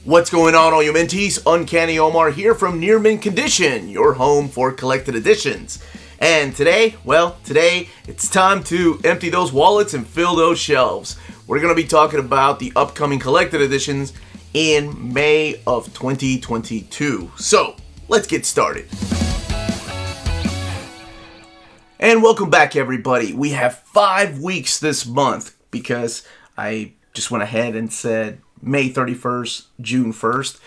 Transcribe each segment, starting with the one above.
What's going on, all you mentees? Uncanny Omar here from Near Mint Condition, your home for collected editions. And today it's time to empty those wallets and fill those shelves. We're going to be talking about the upcoming collected editions in May of 2022. So, let's get started. And welcome back, everybody. We have 5 weeks this month because I just went ahead and said May 31st, June 1st,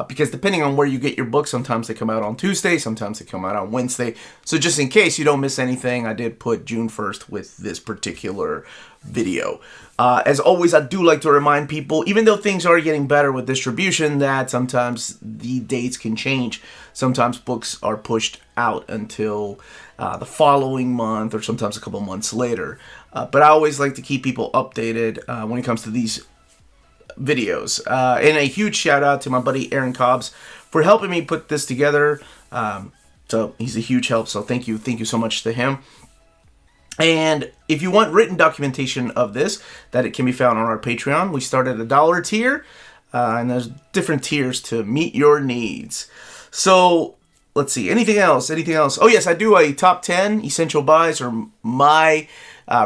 because depending on where you get your books, sometimes they come out on Tuesday, sometimes they come out on Wednesday. So just in case you don't miss anything, I did put June 1st with this particular video. As always, I do like to remind people, even though things are getting better with distribution, that sometimes the dates can change. Sometimes books are pushed out until the following month or sometimes a couple months later. But I always like to keep people updated when it comes to these videos. And a huge shout out to my buddy Aaron Cobbs for helping me put this together. So he's a huge help. So thank you so much to him. And if you want written documentation of this, that it can be found on our Patreon. We start at $1 tier, and there's different tiers to meet your needs. So let's see, anything else? Oh yes, I do a top 10 essential buys, or my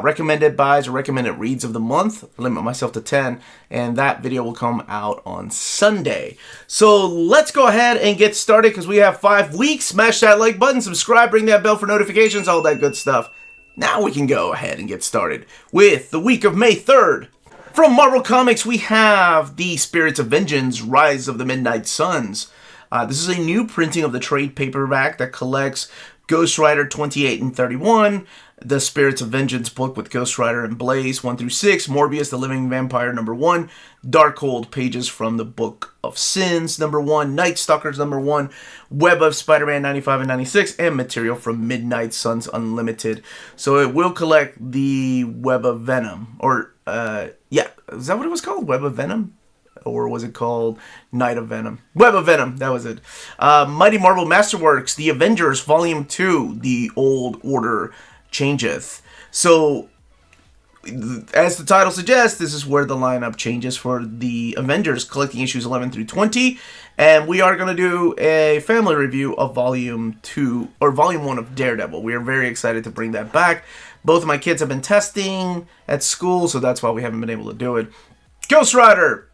recommended buys or recommended reads of the month. I limit myself to 10, and that video will come out on Sunday. So let's go ahead and get started because we have 5 weeks. Smash that like button, subscribe, ring that bell for notifications, all that good stuff. Now we can go ahead and get started with the week of May 3rd. From Marvel Comics, we have The Spirits of Vengeance, Rise of the Midnight Suns. This is a new printing of the trade paperback that collects Ghost Rider 28 and 31, the Spirits of Vengeance book with Ghost Rider and Blaze 1 through 6, Morbius the Living Vampire number 1, Darkhold pages from the Book of Sins number 1, Night Stalkers number 1, Web of Spider-Man 95 and 96, and material from Midnight Suns Unlimited. So it will collect the Web of Venom, or is that what it was called? Web of Venom? Or was it called Night of Venom? Web of Venom, that was it. Mighty Marvel Masterworks, The Avengers, Volume 2, The Old Order Changeth. So, as the title suggests, this is where the lineup changes for the Avengers, collecting issues 11 through 20. And we are going to do a family review of Volume 2, or Volume 1 of Daredevil. We are very excited to bring that back. Both of my kids have been testing at school, so that's why we haven't been able to do it. Ghost Rider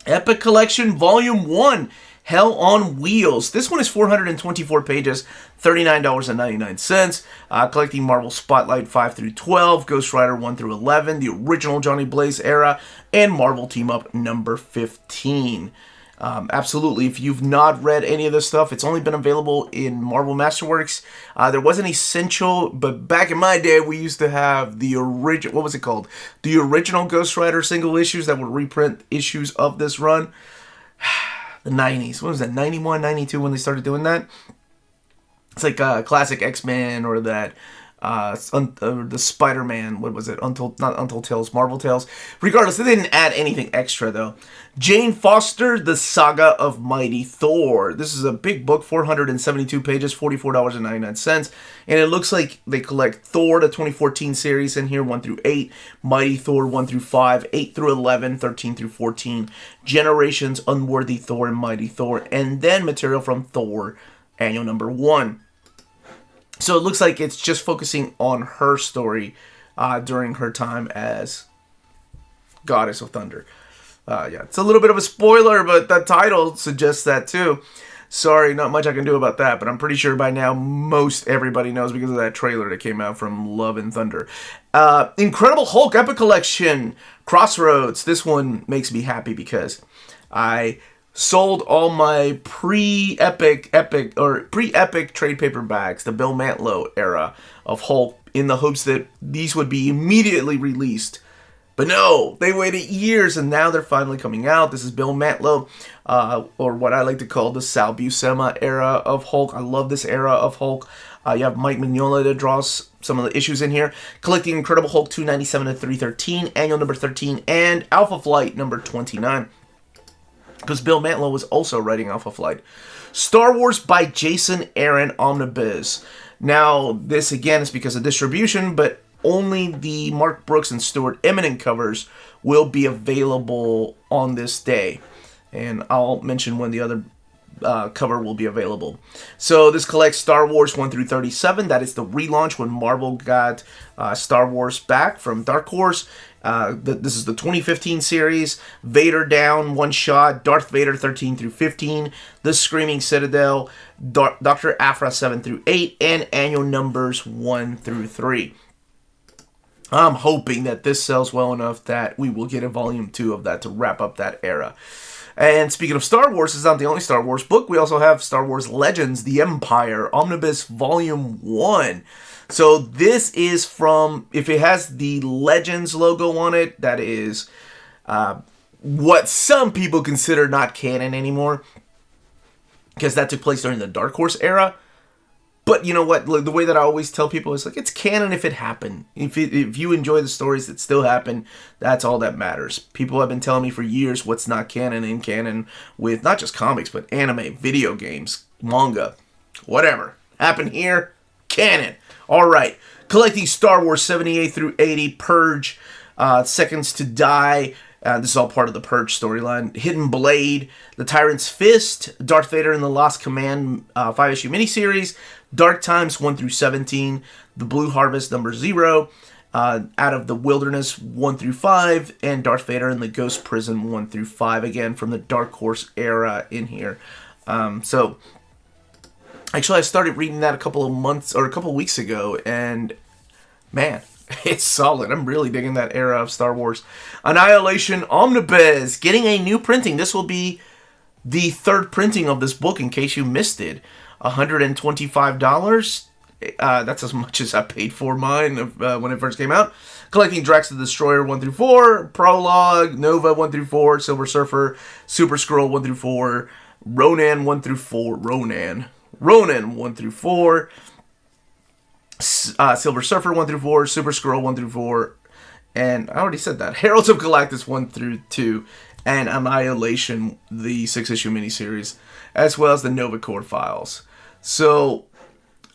Epic Collection Volume 1, Hell on Wheels. This one is 424 pages, $39.99. Collecting Marvel Spotlight 5 through 12, Ghost Rider 1 through 11, the original Johnny Blaze era, and Marvel Team Up number 15. Absolutely, if you've not read any of this stuff, it's only been available in Marvel Masterworks. There was an essential, but back in my day, we used to have the original, what was it called? The original Ghost Rider single issues that would reprint issues of this run. The 90s. What was that, 91, 92 when they started doing that? It's like classic X-Men or that the Spider-Man, what was it? Not Untold Tales, Marvel Tales. Regardless, they didn't add anything extra though. Jane Foster, The Saga of Mighty Thor. This is a big book, 472 pages, $44.99. And it looks like they collect Thor, the 2014 series in here, 1 through 8. Mighty Thor, 1 through 5, 8 through 11, 13 through 14. Generations, Unworthy Thor, and Mighty Thor. And then material from Thor, annual number 1. So it looks like it's just focusing on her story during her time as Goddess of Thunder. It's a little bit of a spoiler, but the title suggests that too. Sorry, not much I can do about that, but I'm pretty sure by now most everybody knows because of that trailer that came out from Love and Thunder. Incredible Hulk Epic Collection, Crossroads. This one makes me happy because I sold all my pre-epic trade paperbacks, the Bill Mantlo era of Hulk, in the hopes that these would be immediately released. But no, they waited years, and now they're finally coming out. This is Bill Mantlo, or what I like to call the Sal Buscema era of Hulk. I love this era of Hulk. You have Mike Mignola that draws some of the issues in here. Collecting Incredible Hulk 297 to 313, Annual number 13, and Alpha Flight number 29. Because Bill Mantlo was also writing Alpha Flight. Star Wars by Jason Aaron Omnibus. Now, this again is because of distribution, but only the Mark Brooks and Stuart Eminem covers will be available on this day. and I'll mention when the other cover will be available. So this collects Star Wars 1 through 37. That is the relaunch when Marvel got Star Wars back from Dark Horse. This is the 2015 series. Vader Down, One Shot, Darth Vader 13 through 15, The Screaming Citadel, Dr. Aphra 7 through 8, and annual numbers 1 through 3. I'm hoping that this sells well enough that we will get a volume 2 of that to wrap up that era. And speaking of Star Wars, it's not the only Star Wars book. We also have Star Wars Legends, The Empire, Omnibus Volume 1. So this is from, if it has the Legends logo on it, that is what some people consider not canon anymore, because that took place during the Dark Horse era. But you know what? The way that I always tell people is like, it's canon if it happened. If you enjoy the stories that still happen, that's all that matters. People have been telling me for years what's not canon in canon with not just comics, but anime, video games, manga, whatever. Happened here, canon. All right. Collecting Star Wars 78 through 80, Purge, Seconds to Die. This is all part of the Purge storyline. Hidden Blade, The Tyrant's Fist, Darth Vader and the Lost Command 5-issue miniseries, Dark Times 1 through 17, The Blue Harvest number 0, Out of the Wilderness 1 through 5, and Darth Vader and the Ghost Prison 1 through 5, again from the Dark Horse era in here. So, actually I started reading that a couple of weeks ago, and man, it's solid. I'm really digging that era of Star Wars. Annihilation Omnibus, getting a new printing. This will be the third printing of this book, in case you missed it. $125. That's as much as I paid for mine when it first came out. Collecting Drax the Destroyer 1 through 4, Prologue, Nova 1 through 4, Silver Surfer, Super Skrull 1 through 4, Ronan 1 through 4, Ronan 1 through 4, Silver Surfer 1 through 4, Super Skrull 1 through 4, and I already said that. Heralds of Galactus 1 through 2, and Annihilation, the 6-issue miniseries, as well as the Nova Corps files. So,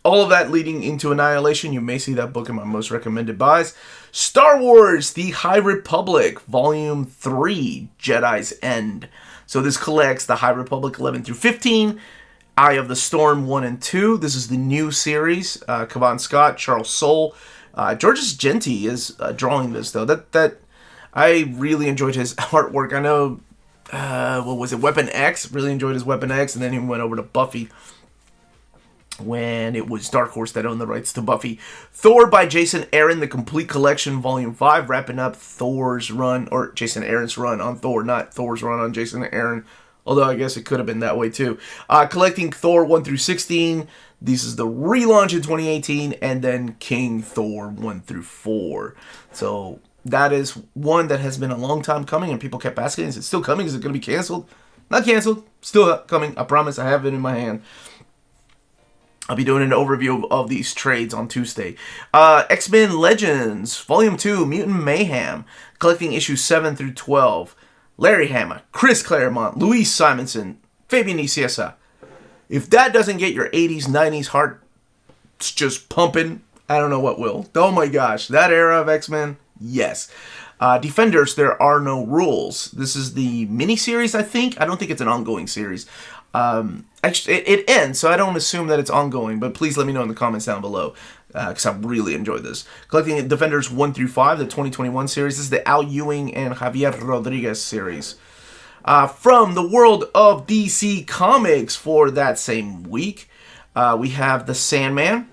all of that leading into Annihilation. You may see that book in my most recommended buys. Star Wars, The High Republic, Volume 3, Jedi's End. So this collects The High Republic 11 through 15, Eye of the Storm 1 and 2. This is the new series. Cavan Scott, Charles Soule. Georges Genti is drawing this, though. That I really enjoyed his artwork. I know, what was it, Weapon X? Really enjoyed his Weapon X, and then he went over to Buffy when it was Dark Horse that owned the rights to Buffy. Thor by Jason Aaron, the complete collection, Volume 5, wrapping up Thor's run, or Jason Aaron's run on Thor, not Thor's run on Jason Aaron, although I guess it could have been that way too. Collecting Thor 1 through 16, this is the relaunch in 2018, and then King Thor 1 through 4. So that is one that has been a long time coming, and people kept asking, is it still coming? Is it going to be canceled? Not canceled, still coming, I promise. I have it in my hand. I'll be doing an overview of these trades on Tuesday. X-Men Legends, Volume 2, Mutant Mayhem, collecting issues 7 through 12. Larry Hama, Chris Claremont, Luis Simonson, Fabian Nicieza. If that doesn't get your 80s, 90s heart just pumping, I don't know what will. Oh my gosh, that era of X-Men, yes. Defenders, There Are No Rules. This is the miniseries, I think. I don't think it's an ongoing series. Actually, it ends, so I don't assume that it's ongoing, but please let me know in the comments down below, because I really enjoyed this. Collecting Defenders 1 through 5, the 2021 series. This is the Al Ewing and Javier Rodriguez series. From the world of DC Comics for that same week, we have The Sandman.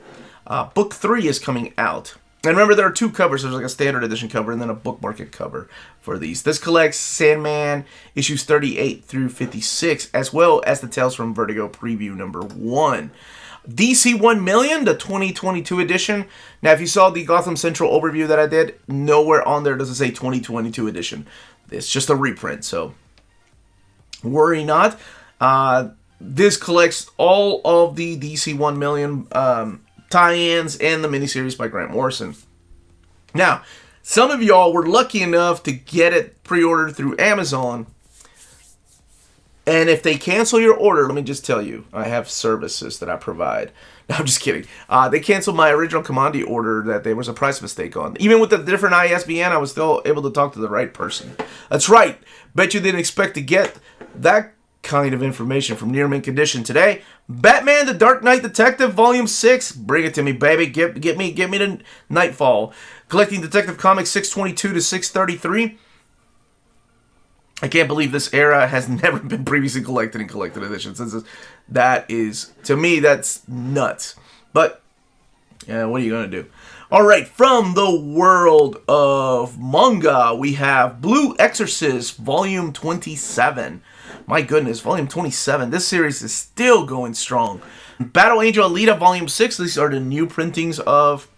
Book 3 is coming out. And remember, there are two covers. There's like a standard edition cover and then a book market cover for these. This collects Sandman issues 38 through 56, as well as the Tales from Vertigo preview number 1. DC 1 Million, the 2022 edition. Now, if you saw the Gotham Central overview that I did, nowhere on there does it say 2022 edition. It's just a reprint, so worry not. This collects all of the DC 1 Million tie-ins and the miniseries by Grant Morrison. Now, some of y'all were lucky enough to get it pre-ordered through Amazon. And if they cancel your order, let me just tell you, I have services that I provide. No, I'm just kidding. They canceled my original commodity order that there was a price mistake on. Even with the different ISBN, I was still able to talk to the right person. That's right. Bet you didn't expect to get that kind of information from Near Mint Condition today. Batman the Dark Knight Detective Volume 6. Bring it to me, baby. Get me to Nightfall. Collecting Detective Comics 622 to 633. I can't believe this era has never been previously collected in collected editions. That is, to me, that's nuts. But, yeah, what are you going to do? All right, from the world of manga, we have Blue Exorcist, Volume 27. My goodness, Volume 27. This series is still going strong. Battle Angel Alita, Volume 6. These are the new printings of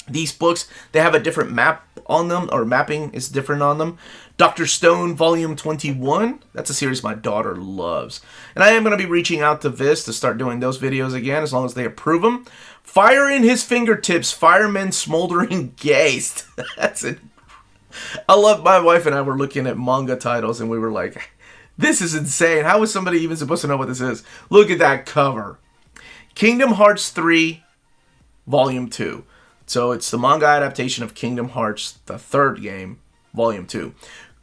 these books. They have a different map on them, or mapping is different on them. Dr. Stone, Volume 21. That's a series my daughter loves. And I am going to be reaching out to Viz to start doing those videos again, as long as they approve them. Fire in His Fingertips, Fireman Smoldering Gaze. That's it. I love, my wife and I were looking at manga titles, and we were like, this is insane. How is somebody even supposed to know what this is? Look at that cover. Kingdom Hearts 3, Volume 2. So it's the manga adaptation of Kingdom Hearts, the third game, Volume 2.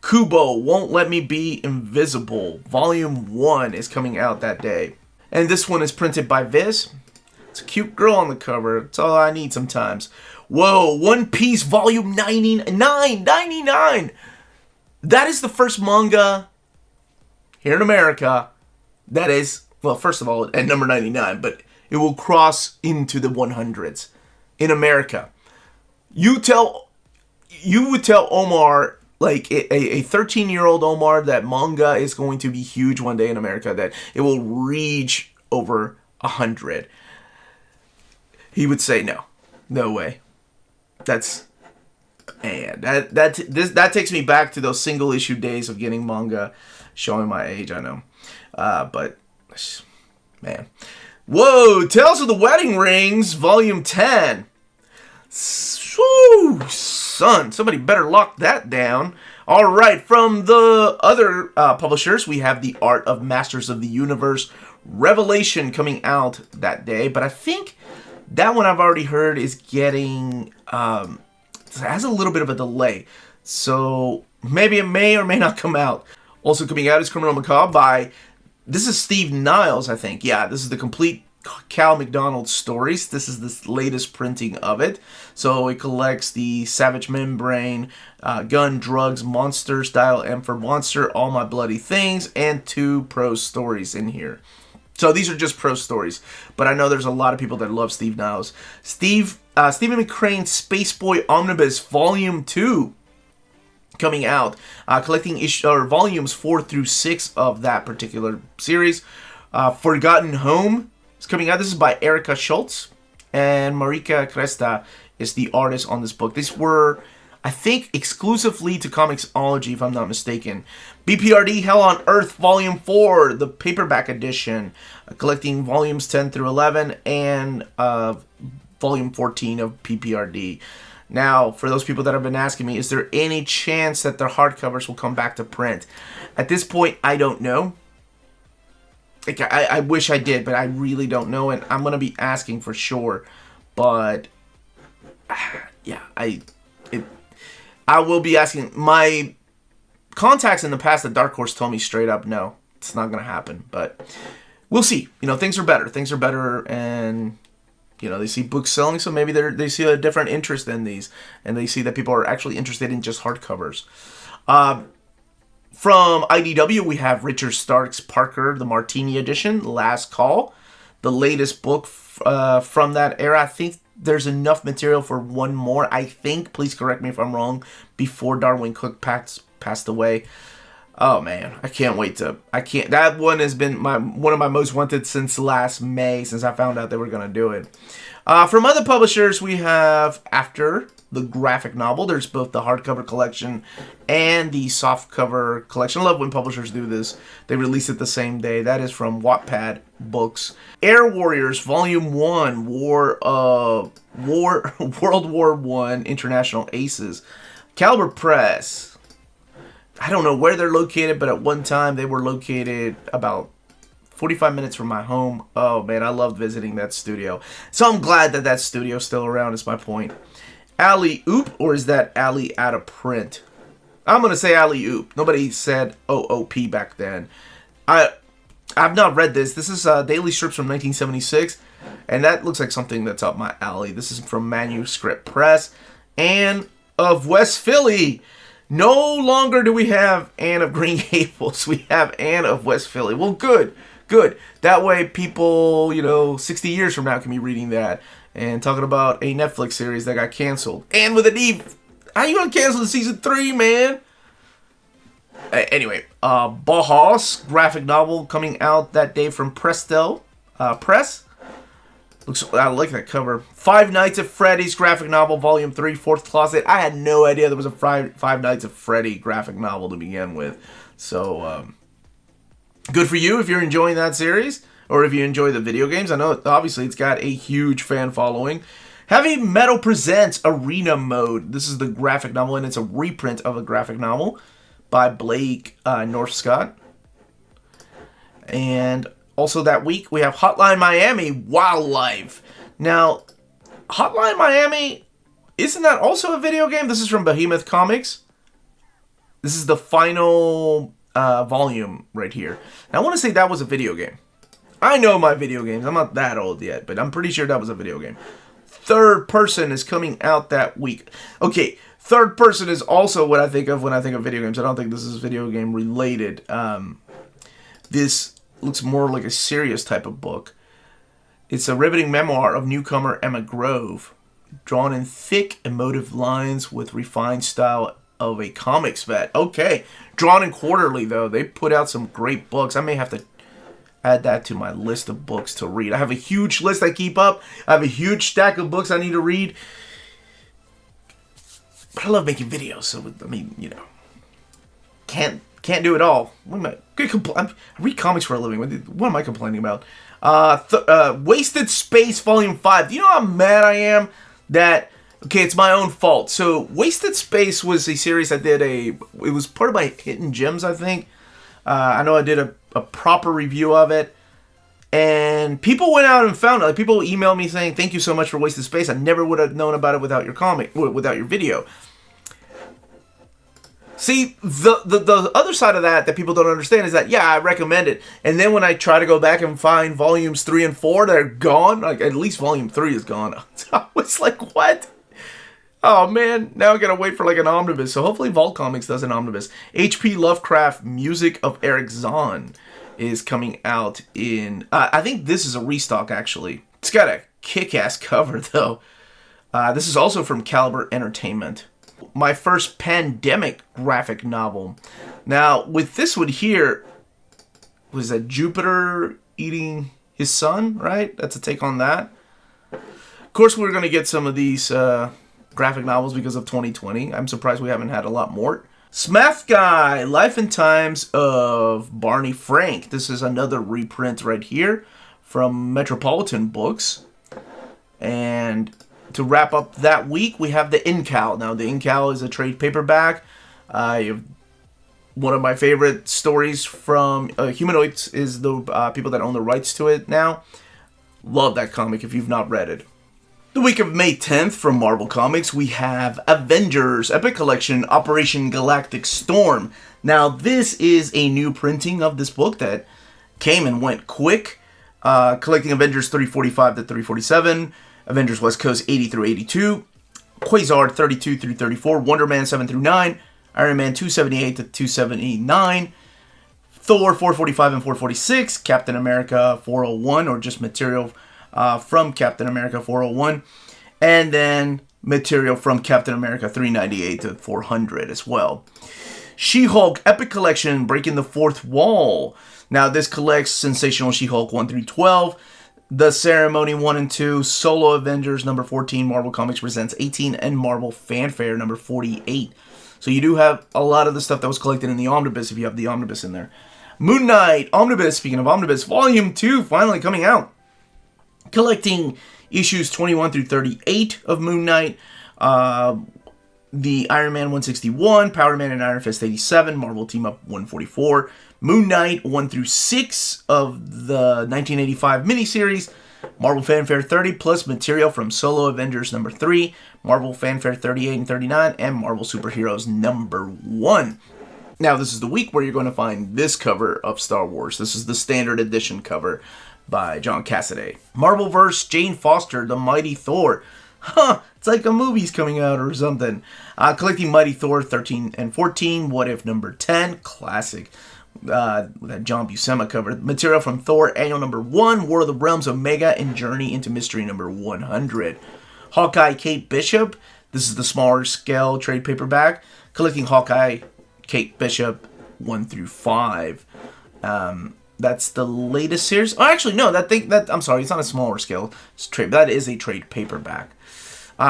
Kubo, Won't Let Me Be Invisible, Volume 1 is coming out that day. And this one is printed by Viz. It's a cute girl on the cover. That's all I need sometimes. Whoa, One Piece, Volume 99. That is the first manga here in America that is, well, first of all, at number 99, but it will cross into the 100s. In America, you would tell Omar, like a 13-year-old Omar, that manga is going to be huge one day in America, that it will reach over 100. He would say no way. That takes me back to those single issue days of getting manga. Showing my age, I know, but man. Whoa, Tales of the Wedding Rings, Volume 10. Woo, son, somebody better lock that down. All right, from the other publishers, we have The Art of Masters of the Universe, Revelation coming out that day. But I think that one I've already heard is getting, has a little bit of a delay. So maybe it may or may not come out. Also coming out is Criminal Macabre by... This is Steve Niles, I think. Yeah, this is the complete Cal McDonald stories. This is the latest printing of it. So it collects the Savage Membrane, Gun, Drugs, Monster, Style M for Monster, All My Bloody Things, and 2 prose stories in here. So these are just prose stories. But I know there's a lot of people that love Steve Niles. Stephen McCrane's Spaceboy Omnibus Volume 2. Coming out, collecting volumes 4 through 6 of that particular series. Forgotten Home is coming out. This is by Erica Schultz, and Marika Cresta is the artist on this book. These were, I think, exclusively to Comixology, if I'm not mistaken. BPRD Hell on Earth Volume 4, the paperback edition, collecting volumes 10 through 11, and Volume 14 of PPRD. Now, for those people that have been asking me, is there any chance that their hardcovers will come back to print? At this point, I don't know. Like, I wish I did, but I really don't know, and I'm going to be asking for sure. But, yeah, I will be asking. My contacts in the past at Dark Horse told me straight up, no, it's not going to happen. But we'll see. You know, things are better. Things are better, and... You know, they see books selling, so maybe they see a different interest in these. And they see that people are actually interested in just hardcovers. From IDW, we have Richard Stark's Parker, the Martini edition, Last Call. The latest book from that era. I think there's enough material for one more, I think. Please correct me if I'm wrong. Before Darwin Cook passed away. Oh man, I can't wait to. That one has been one of my most wanted since last May, since I found out they were gonna do it. From other publishers, we have After, the graphic novel. There's both the hardcover collection and the softcover collection. I love when publishers do this. They release it the same day. That is from Wattpad Books. Air Warriors Volume 1, World War I International Aces. Caliber Press. I don't know where they're located, but at one time they were located about 45 minutes from my home. Oh man, I loved visiting that studio. So I'm glad that that studio's still around, is my point. Alley Oop, or is that Alley out of print? I'm going to say Alley Oop. Nobody said OOP back then. I've not read this. This is Daily Strips from 1976, and that looks like something that's up my alley. This is from Manuscript Press. Anne of West Philly. No longer do we have Anne of Green Gables. We have Anne of West Philly. Well, good. Good. That way people, 60 years from now can be reading that and talking about a Netflix series that got canceled. Anne with an E. How you gonna cancel the season 3, man? Anyway, Bauhaus graphic novel coming out that day from Presto Press. I like that cover. Five Nights at Freddy's graphic novel, Volume 3, Fourth Closet. I had no idea there was a Five Nights at Freddy graphic novel to begin with. So, good for you if you're enjoying that series, or if you enjoy the video games. I know, obviously, it's got a huge fan following. Heavy Metal presents Arena Mode. This is the graphic novel, and it's a reprint of a graphic novel by Blake Northscott. And also that week, we have Hotline Miami Wildlife. Now, Hotline Miami, isn't that also a video game? This is from Behemoth Comics. This is the final volume right here. And I want to say that was a video game. I know my video games. I'm not that old yet, but I'm pretty sure that was a video game. Third Person is coming out that week. Okay, Third Person is also what I think of when I think of video games. I don't think this is video game related. This looks more like a serious type of book. It's a riveting memoir of newcomer Emma Grove, drawn in thick, emotive lines with refined style of a comics vet. Okay, drawn in quarterly, though. They put out some great books. I may have to add that to my list of books to read. I have a huge list I keep up. I have a huge stack of books I need to read. But I love making videos, so I mean, can't do it all. I read comics for a living. What am I complaining about? Wasted Space Volume 5. Do you know how mad I am that... Okay, it's my own fault. So, Wasted Space was a series I did it was part of my Hidden Gems, I think. I know I did a proper review of it. And people went out and found it. Like, people emailed me saying, thank you so much for Wasted Space. I never would have known about it without your video. See, the other side of that people don't understand is that, yeah, I recommend it. And then when I try to go back and find volumes 3 and 4, they're gone. Like, at least volume 3 is gone. I was like, what? Oh, man. Now I gotta wait for, like, an omnibus. So hopefully Vault Comics does an omnibus. H.P. Lovecraft Music of Eric Zahn is coming out in... I think this is a restock, actually. It's got a kick-ass cover, though. This is also from Caliber Entertainment. My first pandemic graphic novel. Now, with this one here, was that Jupiter eating his son, right? That's a take on that. Of course, we're going to get some of these graphic novels because of 2020. I'm surprised we haven't had a lot more. Smath Guy, Life and Times of Barney Frank. This is another reprint right here from Metropolitan Books. And to wrap up that week, we have the Incal. Now, the Incal is a trade paperback. One of my favorite stories from Humanoids is the people that own the rights to it now. Love that comic if you've not read it. The week of May 10th from Marvel Comics, we have Avengers Epic Collection Operation Galactic Storm. Now, this is a new printing of this book that came and went quick. Collecting Avengers 345 to 347, Avengers West Coast 80 through 82, Quasar 32 through 34, Wonder Man 7 through 9, Iron Man 278 to 279, Thor 445 and 446, Captain America 401, or just material from Captain America 401, and then material from Captain America 398 to 400 as well. She-Hulk Epic Collection, Breaking the Fourth Wall. Now, this collects Sensational She-Hulk 1 through 12, The Ceremony 1 and 2, Solo Avengers number 14, Marvel Comics Presents 18, and Marvel Fanfare number 48. So you do have a lot of the stuff that was collected in the Omnibus if you have the Omnibus in there. Moon Knight Omnibus, speaking of Omnibus, Volume 2 finally coming out. Collecting issues 21 through 38 of Moon Knight. the Iron Man 161, Power Man and Iron Fist 87, Marvel Team Up 144, Moon Knight 1 through 6 of the 1985 miniseries, Marvel Fanfare 30 plus material from Solo Avengers number 3, Marvel Fanfare 38 and 39, and Marvel Superheroes number 1. Now, this is the week where you're going to find this cover of Star Wars. This is the standard edition cover by John Cassaday. Marvelverse, Jane Foster, The Mighty Thor. It's like a movie's coming out or something. Collecting Mighty Thor 13 and 14, What If number 10, classic. That John Buscema cover. Material from Thor Annual number 1, War of the Realms Omega, and Journey into Mystery number 100. Hawkeye Kate Bishop. This is the smaller scale trade paperback. Collecting Hawkeye Kate Bishop 1 through 5. That's the latest series. Oh, actually, no. I'm sorry. It's not a smaller scale trade. That is a trade paperback.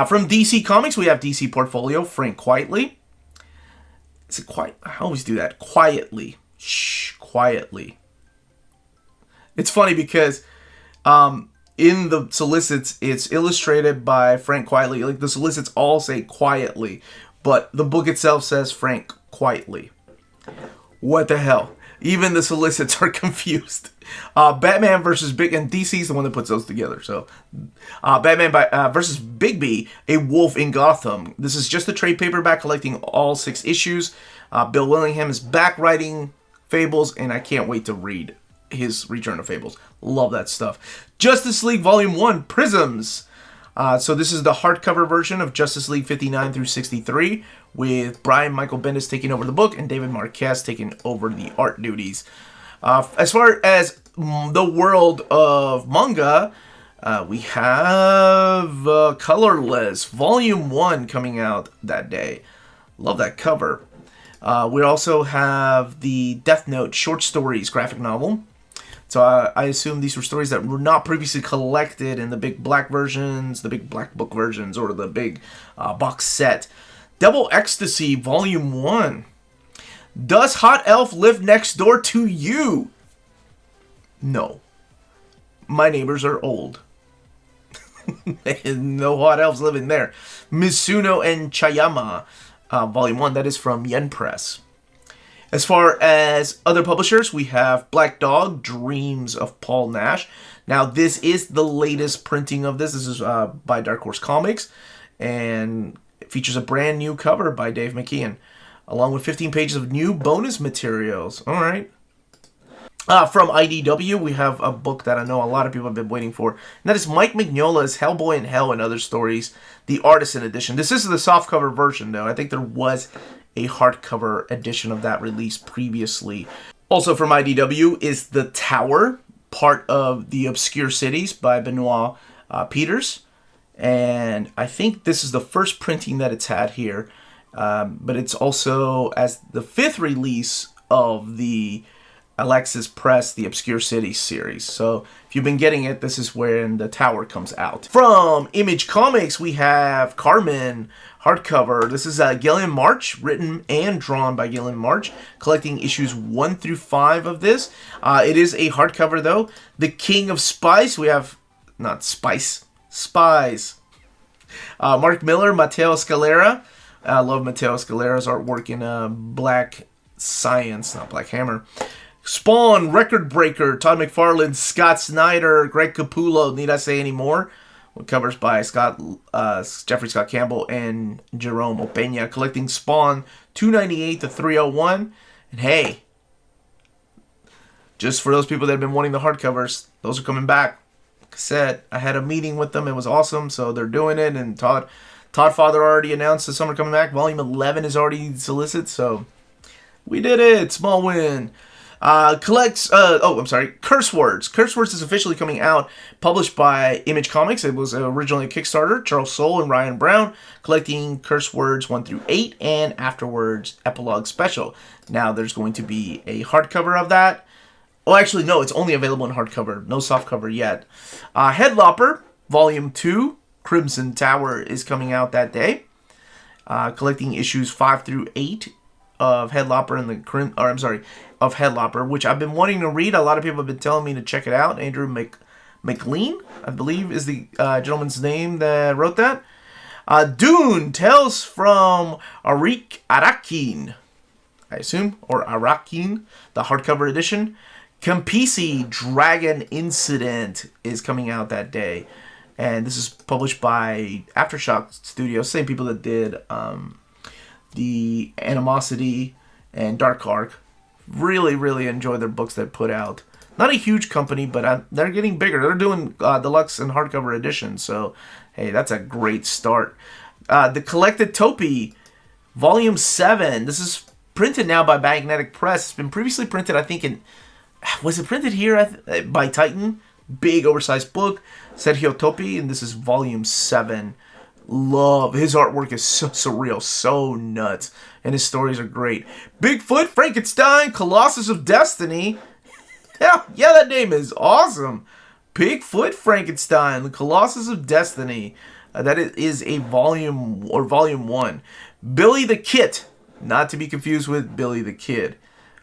From DC Comics, we have DC Portfolio, Frank Quietly. Is it quiet? I always do that. Quietly. Shh, quietly. It's funny because in the solicits, it's illustrated by Frank Quietly. Like, the solicits all say Quietly, but the book itself says Frank Quietly. What the hell? Even the solicits are confused. Batman versus and DC's the one that puts those together. So, Batman versus Bigby, A Wolf in Gotham. This is just a trade paperback collecting all 6 issues. Bill Willingham is back writing Fables, and I can't wait to read his Return to Fables. Love that stuff. Justice League Volume 1, Prisms. So this is the hardcover version of Justice League 59 through 63, with Brian Michael Bendis taking over the book and David Marquez taking over the art duties. As far as the world of manga, we have Colorless Volume 1 coming out that day. Love that cover. We also have the Death Note short stories graphic novel. So I assume these were stories that were not previously collected in the big black versions, the big black book versions, or the big box set. Double Ecstasy Volume 1. Does Hot Elf live next door to you? No. My neighbors are old. No Hot Elves living there. Mizuno and Chayama Volume 1. That is from Yen Press. As far as other publishers, we have Black Dog, Dreams of Paul Nash. Now, this is the latest printing of this. This is by Dark Horse Comics, and it features a brand new cover by Dave McKeon, along with 15 pages of new bonus materials. All right. From IDW, we have a book that I know a lot of people have been waiting for, and that is Mike Mignola's Hellboy in Hell and Other Stories, the Artisan Edition. This is the softcover version, though. I think there was a hardcover edition of that released previously. Also from IDW is The Tower, part of The Obscure Cities by Benoit Peters. And I think this is the first printing that it's had here. But it's also as the 5th release of the Alexis Press, The Obscure Cities series. So if you've been getting it, this is when The Tower comes out. From Image Comics, we have Carmen hardcover. This is Gillian March, written and drawn by Gillian March, collecting issues 1 through 5 of this. It is a hardcover, though. The King of Spice, we have, not Spice, Spies. Mark Miller, Matteo Scalera. I love Matteo Scalera's artwork in Black Science, not Black Hammer. Spawn, Record Breaker, Todd McFarlane, Scott Snyder, Greg Capullo, need I say any more? With covers by Jeffrey Scott Campbell and Jerome Opeña, collecting Spawn 298 to 301. And hey, just for those people that have been wanting the hardcovers, those are coming back. Like I said, I had a meeting with them. It was awesome. So they're doing it. And Todd Father already announced that some are coming back. Volume 11 is already solicited. So we did it. Small win. Curse Words. Curse Words is officially coming out, published by Image Comics. It was originally a Kickstarter. Charles Soule and Ryan Brown, collecting Curse Words 1 through 8, and afterwards Epilogue Special. Now there's going to be a hardcover of that. Oh, actually, no, it's only available in hardcover. No softcover yet. Headlopper, Volume 2, Crimson Tower is coming out that day. Collecting issues 5 through 8 of Headlopper and of Headlopper, which I've been wanting to read. A lot of people have been telling me to check it out. Andrew McLean, I believe, is the gentleman's name that wrote that. Dune, Tales from Arakin, I assume, or Arakin, the hardcover edition. Campisi, Dragon Incident is coming out that day. And this is published by Aftershock Studios, same people that did the Animosity and Dark Arc. Really, really enjoy their books they put out. Not a huge company, but they're getting bigger. They're doing deluxe and hardcover editions, so hey, that's a great start. The Collected Topi, Volume 7. This is printed now by Magnetic Press. It's been previously printed, I think, was it printed here by Titan? Big oversized book, Sergio Topi, and this is Volume 7. Love his artwork is so surreal, so nuts, and his stories are great. Bigfoot, Frankenstein, Colossus of Destiny. Yeah, that name is awesome. Bigfoot, Frankenstein, the Colossus of Destiny. That is a volume 1. Billy the Kit, not to be confused with Billy the Kid,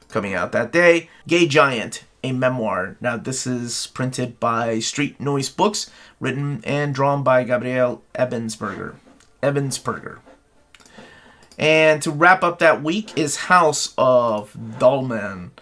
coming out that day. Gay Giant, a memoir. Now this is printed by Street Noise Books, written and drawn by Gabriel Ebensberger. And to wrap up that week is House of Dollman.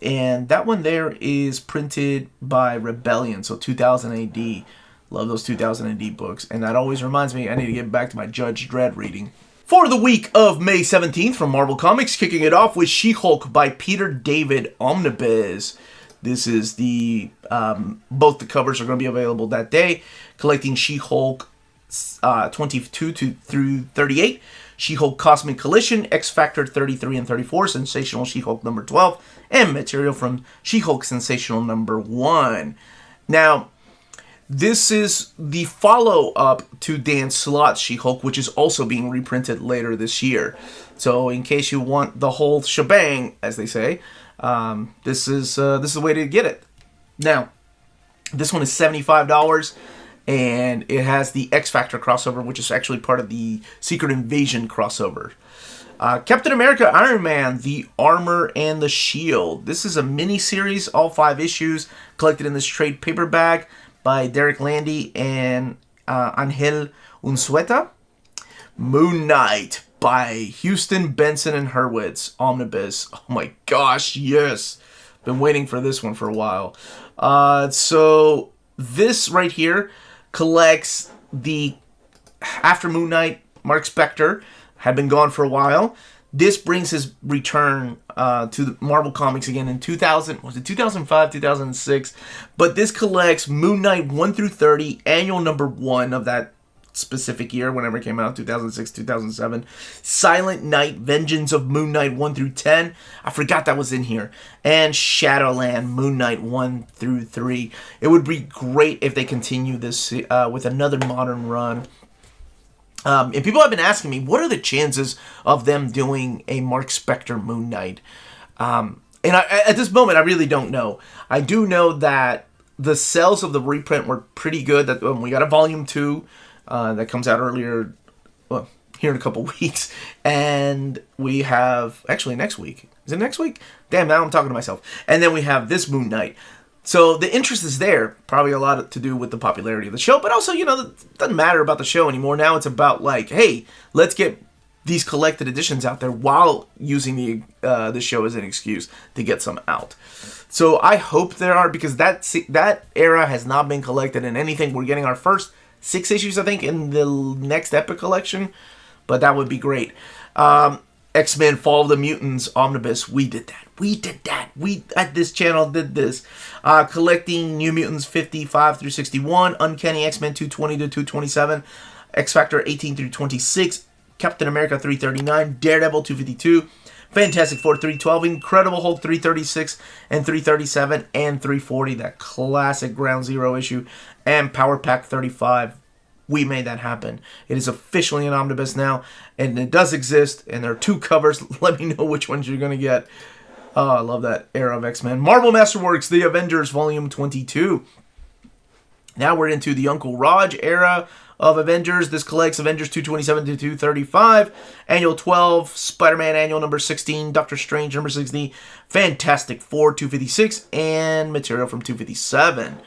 And that one there is printed by Rebellion, so 2000 AD. Love those 2000 AD books. And that always reminds me, I need to get back to my Judge Dredd reading. For the week of May 17th from Marvel Comics, kicking it off with She-Hulk by Peter David Omnibus. This is the, both the covers are going to be available that day. Collecting She-Hulk 22 through 38. She-Hulk Cosmic Collision, X-Factor 33 and 34, Sensational She-Hulk number 12, and material from She-Hulk Sensational number 1. Now, this is the follow-up to Dan Slott's She-Hulk, which is also being reprinted later this year. So, in case you want the whole shebang, as they say, this is the way to get it. Now, this one is $75. And it has the X-Factor crossover, which is actually part of the Secret Invasion crossover. Captain America, Iron Man, The Armor and the Shield. This is a mini-series, all 5 issues, collected in this trade paperback by Derek Landy and Angel Unzueta. Moon Knight by Houston, Benson, and Hurwitz. Omnibus. Oh my gosh, yes. Been waiting for this one for a while. So this right here collects the after Moon Knight. Mark Spector had been gone for a while. This brings his return to the Marvel Comics again in 2000. Was it 2005, 2006? But this collects Moon Knight 1 through 30, annual number 1 of that specific year, whenever it came out, 2006, 2007. Silent Knight, Vengeance of Moon Knight 1 through 10. I forgot that was in here. And Shadowland, Moon Knight 1 through 3. It would be great if they continue this with another modern run. And people have been asking me, what are the chances of them doing a Mark Spector Moon Knight? And at this moment, I really don't know. I do know that the sales of the reprint were pretty good. That we got a volume 2 that comes out earlier, well, here in a couple weeks. And we have, actually next week. Is it next week? Damn, now I'm talking to myself. And then we have this Moon Knight. So the interest is there. Probably a lot to do with the popularity of the show. But also, it doesn't matter about the show anymore. Now it's about like, hey, let's get these collected editions out there while using the show as an excuse to get some out. So I hope there are, because that era has not been collected in anything. We're getting our first 6 issues, I think, in the next Epic collection. But that would be great. X-Men Fall of the Mutants Omnibus. We did that. We at this channel did this. Collecting New Mutants 55 through 61. Uncanny X-Men 220 to 227. X-Factor 18 through 26. Captain America 339. Daredevil 252. Fantastic Four 312. Incredible Hulk 336 and 337 and 340. That classic Ground Zero issue. And Power Pack 35. We made that happen. It is officially an omnibus now, and it does exist, and there are 2 covers. Let me know which ones you're going to get. Oh, I love that era of X-Men. Marvel Masterworks, The Avengers, Volume 22. Now we're into the Uncle Raj era of Avengers. This collects Avengers 227 to 235, Annual 12, Spider-Man Annual number 16, Doctor Strange number 60, Fantastic Four 256, and material from 257.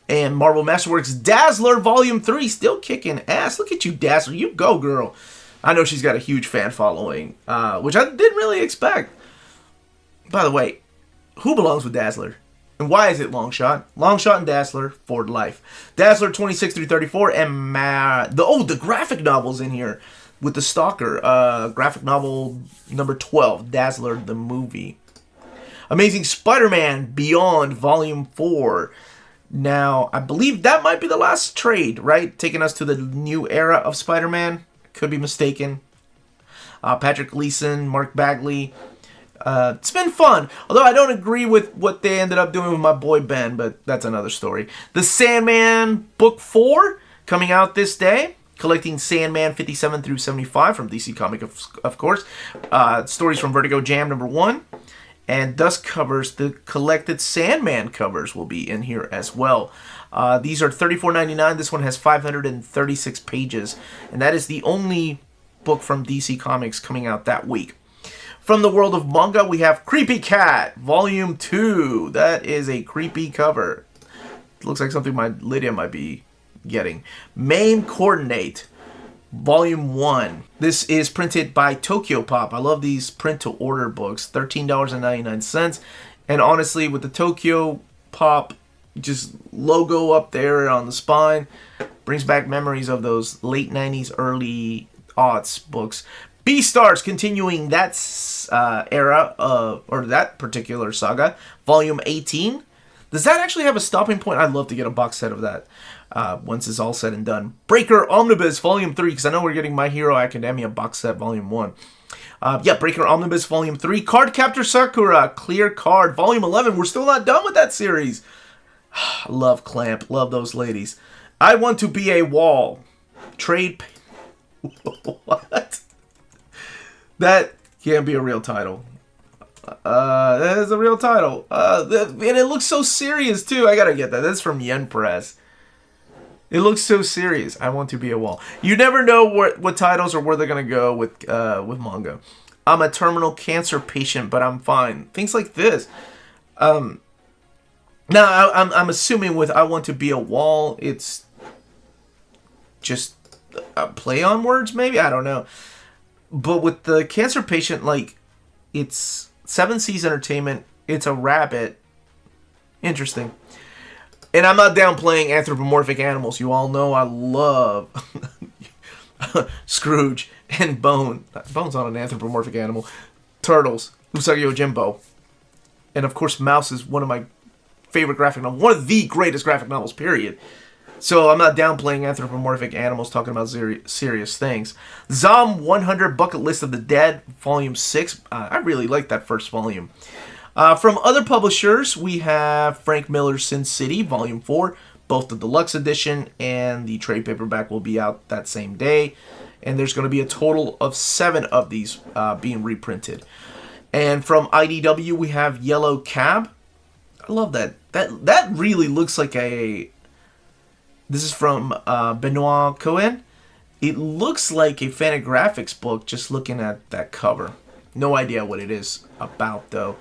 And Marvel Masterworks Dazzler Volume 3, still kicking ass. Look at you, Dazzler. You go, girl. I know she's got a huge fan following, which I didn't really expect. By the way, who belongs with Dazzler? And why is it Longshot? Longshot and Dazzler for life. Dazzler 26 through 34 and the graphic novel's in here with the Stalker. Graphic novel number 12, Dazzler the movie. Amazing Spider-Man Beyond Volume 4. Now, I believe that might be the last trade, right? Taking us to the new era of Spider-Man. Could be mistaken. Patrick Gleason, Mark Bagley. It's been fun. Although I don't agree with what they ended up doing with my boy Ben, but that's another story. The Sandman Book 4 coming out this day. Collecting Sandman 57 through 75 from DC Comic, of course. Stories from Vertigo Jam number 1. And Dust covers, the collected Sandman covers will be in here as well. These are $34.99. This one has 536 pages. And that is the only book from DC Comics coming out that week. From the world of manga, we have Creepy Cat, Volume 2. That is a creepy cover. It looks like something Lydia might be getting. Main Coordinate, Volume 1. This is printed by Tokyo Pop. I love these print-to-order books. $13.99. And honestly, with the Tokyo Pop just logo up there on the spine, brings back memories of those late 90s, early aughts books. Beastars continuing that era, or that particular saga. Volume 18. Does that actually have a stopping point? I'd love to get a box set of that. Once it's all said and done. Breaker Omnibus Volume 3, because I know we're getting My Hero Academia box set Volume 1. Breaker Omnibus Volume 3. Cardcaptor Sakura, Clear Card Volume 11. We're still not done with that series. Love Clamp. Love those ladies. I Want to Be a Wall. Trade... What? That can't be a real title. That is a real title. And it looks so serious, too. I gotta get that. That's from Yen Press. It looks so serious. I Want to Be a Wall. You never know what titles or where they're gonna go with manga. I'm a terminal cancer patient, but I'm fine. Things like this. Now I'm assuming with I Want to Be a Wall, it's just a play on words, maybe. I don't know. But with the cancer patient, like, it's 7 Seas Entertainment. It's a rabbit. Interesting. And I'm not downplaying anthropomorphic animals. You all know I love Scrooge and Bone. Bone's not an anthropomorphic animal. Turtles. Usagi Yojimbo. And of course, Mouse is one of my favorite graphic novels. One of the greatest graphic novels, period. So I'm not downplaying anthropomorphic animals talking about serious things. Zom 100 Bucket List of the Dead, Volume 6. I really like that first volume. From other publishers, we have Frank Miller's Sin City, Volume 4. Both the deluxe edition and the trade paperback will be out that same day. And there's going to be a total of 7 of these being reprinted. And from IDW, we have Yellow Cab. I love that. That really looks like a... This is from Benoit Cohen. It looks like a Fantagraphics book just looking at that cover. No idea what it is about, though.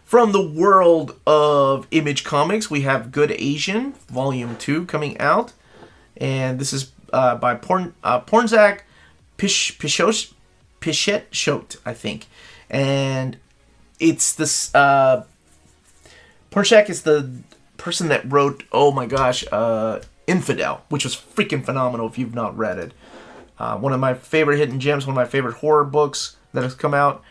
From the world of Image Comics, we have Good Asian, Volume 2, coming out. And this is by Pornzak Pichette, I think. And it's this... Pornzak is the person that wrote, oh my gosh, Infidel, which was freaking phenomenal if you've not read it. One of my favorite hidden gems, one of my favorite horror books that has come out.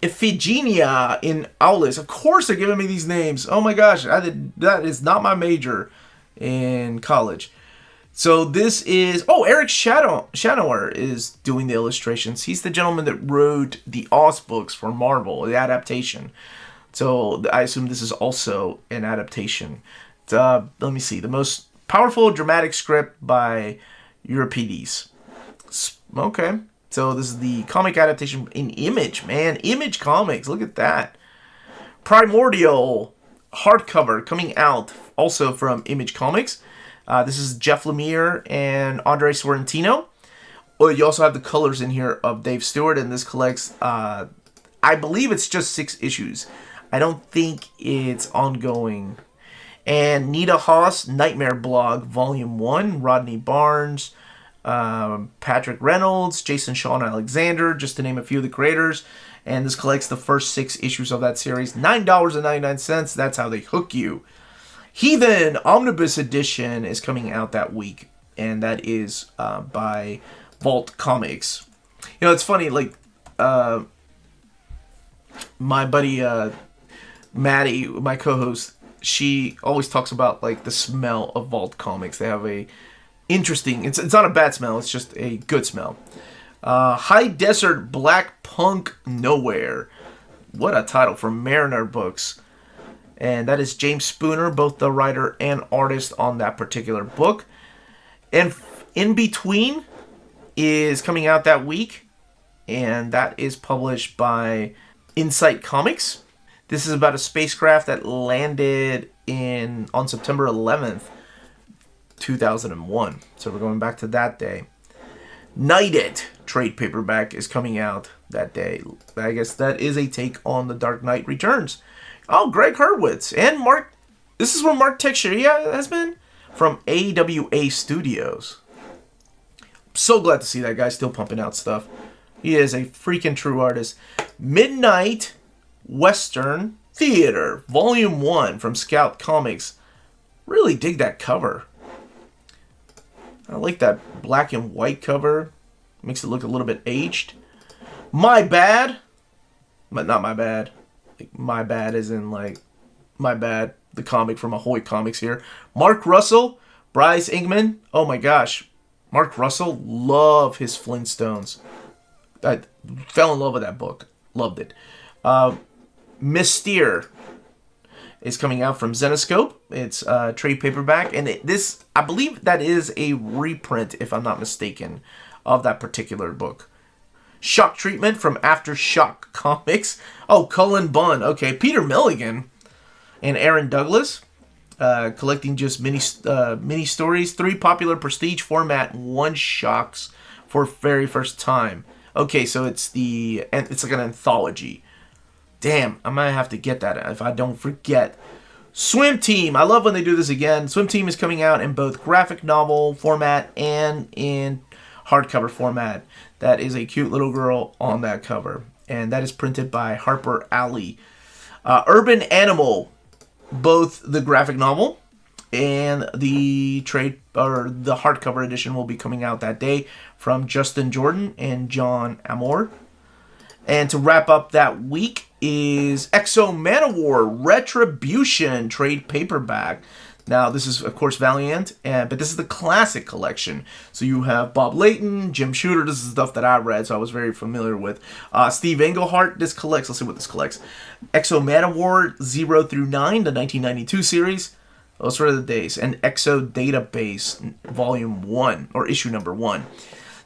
Iphigenia in Aulis. Of course they're giving me these names. Oh my gosh, that is not my major in college. So this is... Oh, Eric Shanower is doing the illustrations. He's the gentleman that wrote the Oz books for Marvel, the adaptation. So I assume this is also an adaptation. Let me see. The most powerful dramatic script by Euripides. Okay. So this is the comic adaptation in Image, man. Image Comics. Look at that. Primordial hardcover coming out also from Image Comics. This is Jeff Lemire and Andre Sorrentino. Well, you also have the colors in here of Dave Stewart, and this collects, I believe it's just 6 issues. I don't think it's ongoing. And Nita Haas, Nightmare Blog, Volume 1, Rodney Barnes, Patrick Reynolds, Jason Sean Alexander, just to name a few of the creators. And this collects the first 6 issues of that series. $9.99, that's how they hook you. Heathen Omnibus Edition is coming out that week, and that is by Vault Comics. You know, it's funny, like, my buddy Maddie, my co-host, she always talks about, like, the smell of Vault Comics. They have a interesting, it's not a bad smell, it's just a good smell. High Desert Black Punk Nowhere. What a title, from Mariner Books. And that is James Spooner, both the writer and artist on that particular book. And In Between is coming out that week, and that is published by Insight Comics. This is about a spacecraft that landed on September 11th, 2001. So we're going back to that day. Night It trade paperback is coming out that day. I guess that is a take on The Dark Knight Returns. Oh, Greg Hurwitz and Mark. This is where Mark Teixeira has been, from AWA Studios. So glad to see that guy still pumping out stuff. He is a freaking true artist. Midnight Western Theater, Volume 1 from Scout Comics. Really dig that cover. I like that black and white cover. Makes it look a little bit aged. My Bad. But not My Bad. Like, My Bad as in, like, My Bad, the comic from Ahoy Comics here. Mark Russell, Bryce Ingman. Oh my gosh. Mark Russell, love his Flintstones. I fell in love with that book. Loved it. Mystere is coming out from Zenoscope. It's trade paperback, and this, I believe that is a reprint, if I'm not mistaken, of that particular book. Shock Treatment from Aftershock Comics. Oh, Cullen Bunn. Okay, Peter Milligan and Aaron Douglas, collecting just mini stories, 3 popular prestige format one-shots for very first time. Okay, so it's like an anthology. Damn, I might have to get that if I don't forget. Swim Team. I love when they do this again. Swim Team is coming out in both graphic novel format and in hardcover format. That is a cute little girl on that cover. And that is printed by Harper Alley. Urban Animal. Both the graphic novel and the the hardcover edition will be coming out that day from Justin Jordan and John Amor. And to wrap up that week is Exo Manowar Retribution trade paperback. Now, this is, of course, Valiant, but this is the classic collection. So you have Bob Layton, Jim Shooter. This is stuff that I read, so I was very familiar with. Steve Englehart, this collects. Let's see what this collects. Exo Manowar 0 through 9, the 1992 series. Those were the days. And Exo Database, Volume 1, or issue number 1.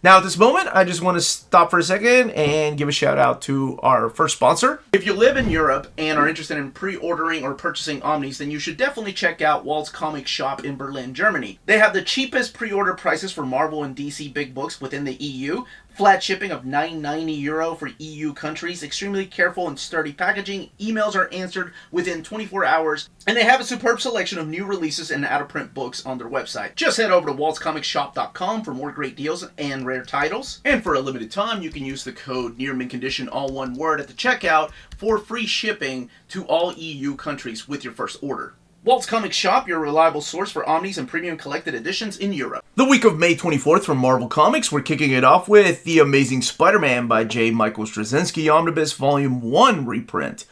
Now, at this moment, I just want to stop for a second and give a shout out to our first sponsor. If you live in Europe and are interested in pre-ordering or purchasing Omnis, then you should definitely check out Walt's Comic Shop in Berlin, Germany. They have the cheapest pre-order prices for Marvel and DC big books within the EU. Flat shipping of €9.90 for EU countries. Extremely careful and sturdy packaging. Emails are answered within 24 hours. And they have a superb selection of new releases and out-of-print books on their website. Just head over to waltzcomicshop.com for more great deals and rare titles. And for a limited time, you can use the code Near Mint Condition, all one word, at the checkout for free shipping to all EU countries with your first order. Walt's Comic Shop, your reliable source for Omnis and premium collected editions in Europe. The week of May 24th from Marvel Comics, we're kicking it off with The Amazing Spider-Man by J. Michael Straczynski, Omnibus Volume 1 reprint.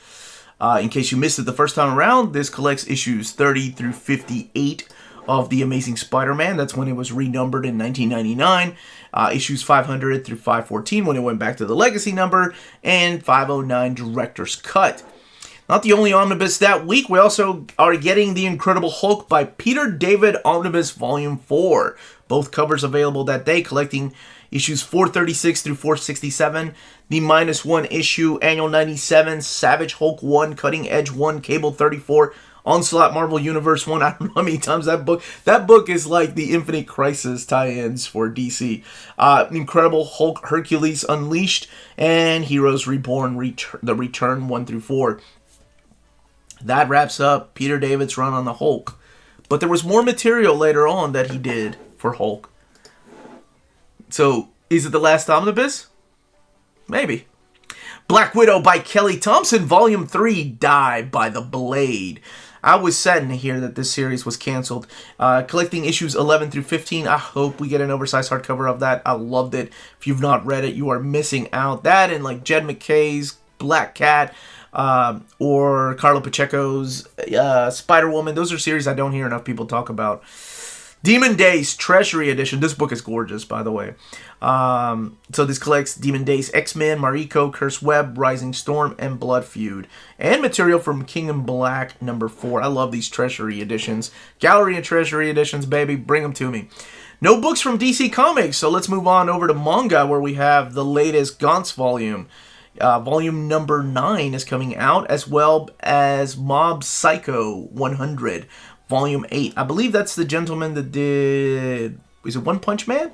In case you missed it the first time around, this collects issues 30 through 58 of The Amazing Spider-Man. That's when it was renumbered in 1999. Issues 500 through 514 when it went back to the legacy number, and 509 Director's Cut. Not the only omnibus that week, we also are getting The Incredible Hulk by Peter David Omnibus Volume 4. Both covers available that day, collecting issues 436 through 467, the -1 issue, Annual 97, Savage Hulk 1, Cutting Edge 1, Cable 34, Onslaught Marvel Universe 1. I don't know how many times that book is like the Infinite Crisis tie-ins for DC. Incredible Hulk Hercules Unleashed, and Heroes Reborn, The Return 1 through 4. That wraps up Peter David's run on the Hulk. But there was more material later on that he did for Hulk. So, is it the last omnibus? Maybe. Black Widow by Kelly Thompson, Volume 3, Die by the Blade. I was saddened to hear that this series was canceled. Collecting issues 11 through 15. I hope we get an oversized hardcover of that. I loved it. If you've not read it, you are missing out. That and like Jed McKay's Black Cat, or Carlo Pacheco's Spider-Woman. Those are series I don't hear enough people talk about. Demon Days Treasury Edition. This book is gorgeous, by the way. So this collects Demon Days X-Men, Mariko, Curse Web, Rising Storm, and Blood Feud. And material from Kingdom Black number 4. I love these Treasury Editions. Gallery and Treasury Editions, baby. Bring them to me. No books from DC Comics, so let's move on over to manga, where we have the latest Gantz volume. Volume number 9 is coming out, as well as Mob Psycho 100. Volume 8. I believe that's the gentleman that did... Is it One Punch Man?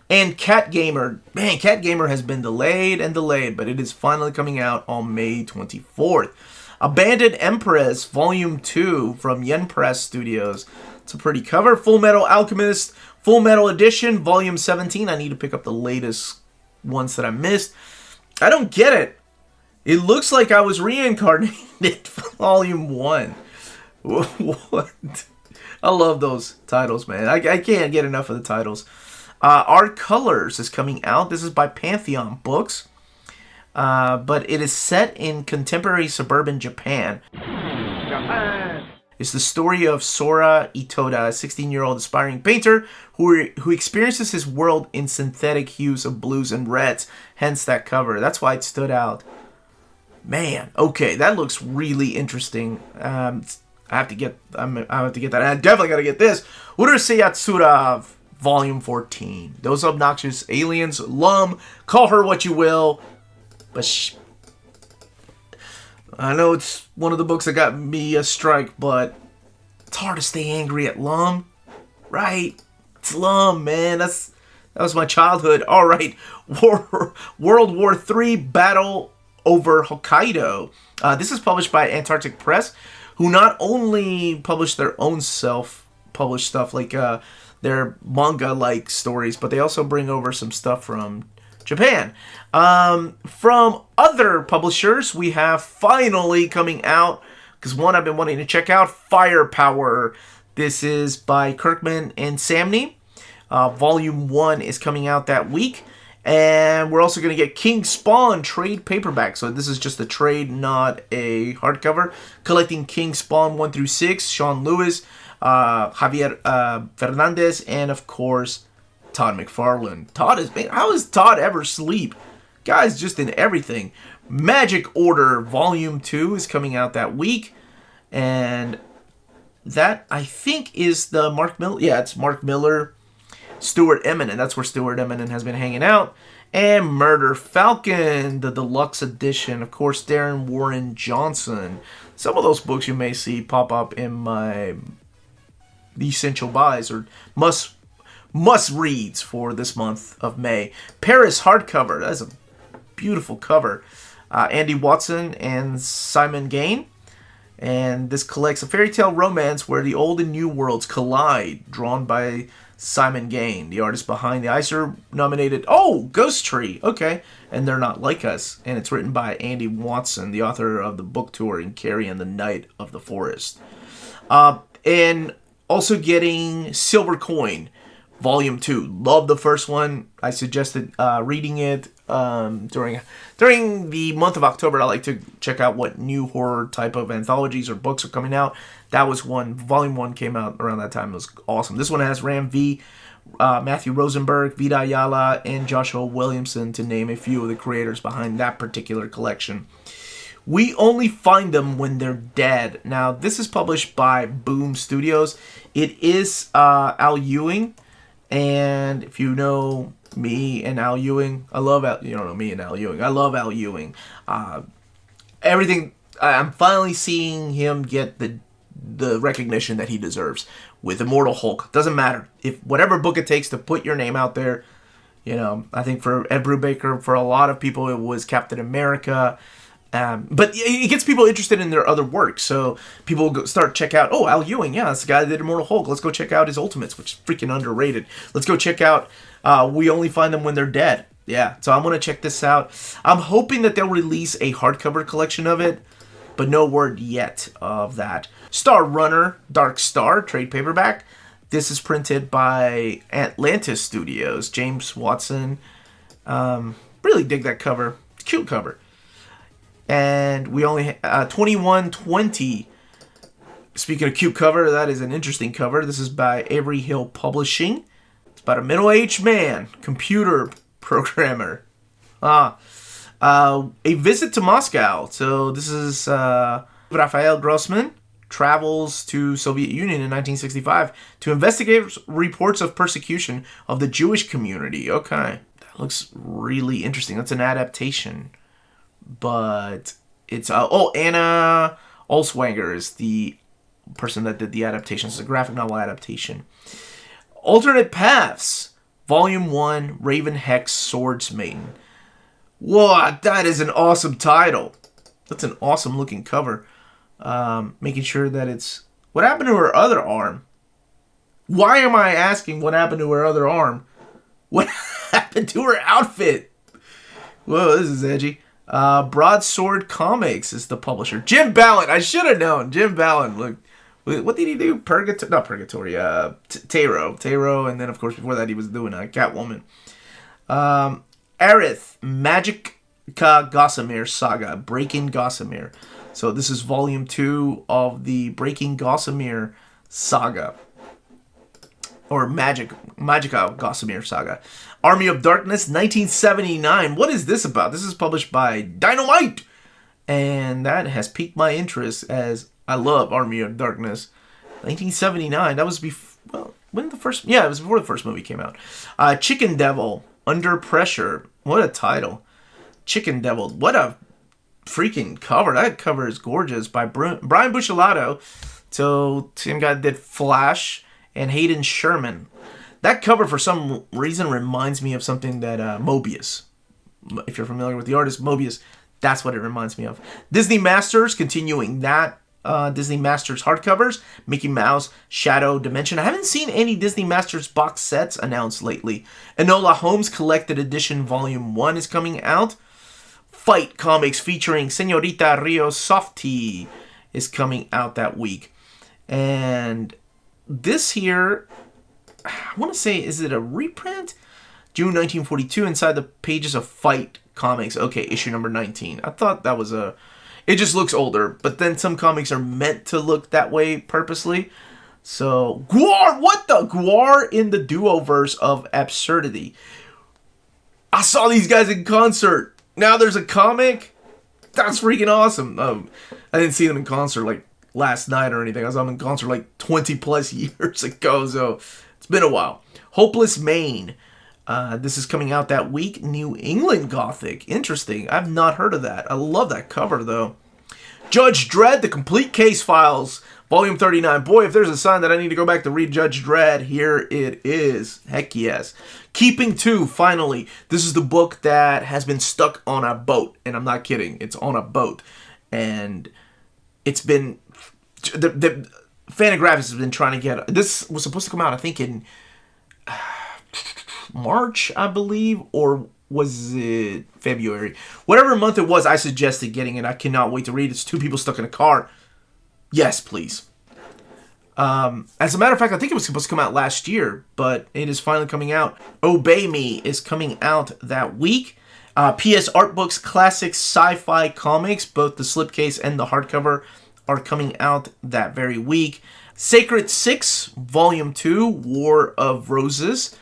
And Cat Gamer. Man, Cat Gamer has been delayed and delayed, but it is finally coming out on May 24th. Abandoned Empress, Volume 2 from Yen Press Studios. It's a pretty cover. Full Metal Alchemist, Full Metal Edition, Volume 17. I need to pick up the latest ones that I missed. I don't get it. It looks like I was reincarnated for Volume 1. What? I love those titles, man. I can't get enough of the titles. Hardcovers is coming out. This is by Pantheon Books. But it is set in contemporary suburban Japan. It's the story of Sora Itoda, a 16-year-old aspiring painter who experiences his world in synthetic hues of blues and reds. Hence that cover. That's why it stood out. Man, okay, that looks really interesting. I have to get that. And I definitely got to get this. Urusei Yatsura, Volume 14. Those obnoxious aliens. Lum. Call her what you will. But I know it's one of the books that got me a strike, but it's hard to stay angry at Lum. Right? It's Lum, man. That was my childhood. All right. World War III Battle over Hokkaido. This is published by Antarctic Press, who not only publish their own self-published stuff, like their manga-like stories, but they also bring over some stuff from Japan. From other publishers, we have finally coming out, because one I've been wanting to check out, Firepower. This is by Kirkman and Samney. Volume 1 is coming out that week. And we're also going to get King Spawn trade paperback. So this is just a trade, not a hardcover. Collecting King Spawn 1 through 6. Sean Lewis, Javier Fernandez, and of course, Todd McFarlane. How does Todd ever sleep? Guy's just in everything. Magic Order Volume 2 is coming out that week. And that, I think, is the Mark Miller. Yeah, it's Mark Miller. Stuart Eminem, that's where Stuart Eminem has been hanging out. And Murder Falcon, the deluxe edition. Of course, Darren Warren Johnson. Some of those books you may see pop up in my essential buys or must reads for this month of May. Paris hardcover, that's a beautiful cover. Andy Watson and Simon Gain. And this collects a fairy tale romance where the old and new worlds collide, drawn by Simon Gain, the artist behind the Eisner-nominated... Oh, Ghost Tree! Okay. And They're Not Like Us. And it's written by Andy Watson, the author of the book tour in Carrie and the Night of the Forest. And also getting Silver Coin, Volume 2. Love the first one. I suggested reading it during the month of October. I like to check out what new horror type of anthologies or books are coming out. That was one. Volume 1 came out around that time. It was awesome. This one has Ram V, Matthew Rosenberg, Vida Ayala, and Joshua Williamson, to name a few of the creators behind that particular collection. We Only Find Them When They're Dead. Now, this is published by Boom Studios. It is Al Ewing. And if you know me and Al Ewing, I love Al. You don't know me and Al Ewing. I love Al Ewing. Everything. I'm finally seeing him get the recognition that he deserves with Immortal Hulk. Doesn't matter if whatever book it takes to put your name out there. You know, I think for Ed Brubaker, for a lot of people, it was Captain America. But it gets people interested in their other work. So people check out, oh, Al Ewing, yeah, that's the guy that did Immortal Hulk. Let's go check out his Ultimates, which is freaking underrated. Let's go check out We Only Find Them When They're Dead. Yeah, so I'm going to check this out. I'm hoping that they'll release a hardcover collection of it, but no word yet of that. Star Runner, Dark Star, trade paperback. This is printed by Atlantis Studios. James Watson. Really dig that cover. Cute cover. And we only 2120. Speaking of cute cover, that is an interesting cover. This is by Avery Hill Publishing. It's about a middle-aged man, computer programmer. A visit to Moscow. So this is Raphael Grossman travels to Soviet Union in 1965 to investigate reports of persecution of the Jewish community. Okay, that looks really interesting. That's an adaptation. But it's Anna Olswanger is the person that did the adaptation. It's a graphic novel adaptation. Alternate Paths, Volume 1, Raven Hex Swords Maiden. Whoa, that is an awesome title. That's an awesome looking cover. Making sure that it's... What happened to her other arm? Why am I asking what happened to her other arm? What happened to her outfit? Whoa, this is edgy. Broadsword Comics is the publisher. Jim Ballant. I should have known. Jim Ballant. Look, what did he do? Not Purgatory. Tarot. And then, of course, before that, he was doing Catwoman. Aerith, Magica Gossamer Saga. Breaking Gossamer. So this is volume 2 of the Breaking Gossamer Saga. Or Magica Gossamer Saga. Army of Darkness, 1979. What is this about? This is published by Dynamite. And that has piqued my interest as I love Army of Darkness. 1979. That was before... When the first... Yeah, it was before the first movie came out. Chicken Devil, Under Pressure. What a title. Chicken Devil. What a freaking cover. That cover is gorgeous. By Brian Buccellato. So, same guy that did Flash and Hayden Sherman. That cover, for some reason, reminds me of something that Mobius. If you're familiar with the artist, Mobius, that's what it reminds me of. Disney Masters, continuing that. Disney Masters hardcovers. Mickey Mouse, Shadow Dimension. I haven't seen any Disney Masters box sets announced lately. Enola Holmes Collected Edition Volume 1 is coming out. Fight Comics featuring Señorita Rio Softy is coming out that week. And this here... I want to say, is it a reprint? June 1942, inside the pages of Fight Comics. Okay, issue number 19. I thought that was a... It just looks older, but then some comics are meant to look that way purposely. So, Gwar! What the? Gwar in the Duoverse of Absurdity. I saw these guys in concert. Now there's a comic? That's freaking awesome. I didn't see them in concert like last night or anything. I saw them in concert like 20 plus years ago, so... It's been a while. Hopeless Maine. This is coming out that week. New England Gothic. Interesting. I've not heard of that. I love that cover, though. Judge Dredd, The Complete Case Files, Volume 39. Boy, if there's a sign that I need to go back to read Judge Dredd, here it is. Heck yes. Keeping 2, finally. This is the book that has been stuck on a boat. And I'm not kidding. It's on a boat. And it's been... Fantagraphics has been trying to get... This was supposed to come out, I think, in March, I believe, or was it February? Whatever month it was, I suggested getting it. I cannot wait to read it. It's 2 people stuck in a car. Yes, please. As a matter of fact, I think it was supposed to come out last year, but it is finally coming out. Obey Me is coming out that week. PS Art Books Classic Sci-Fi Comics, both the slipcase and the hardcover, are coming out that very week. Sacred 6, Volume 2, War of Roses.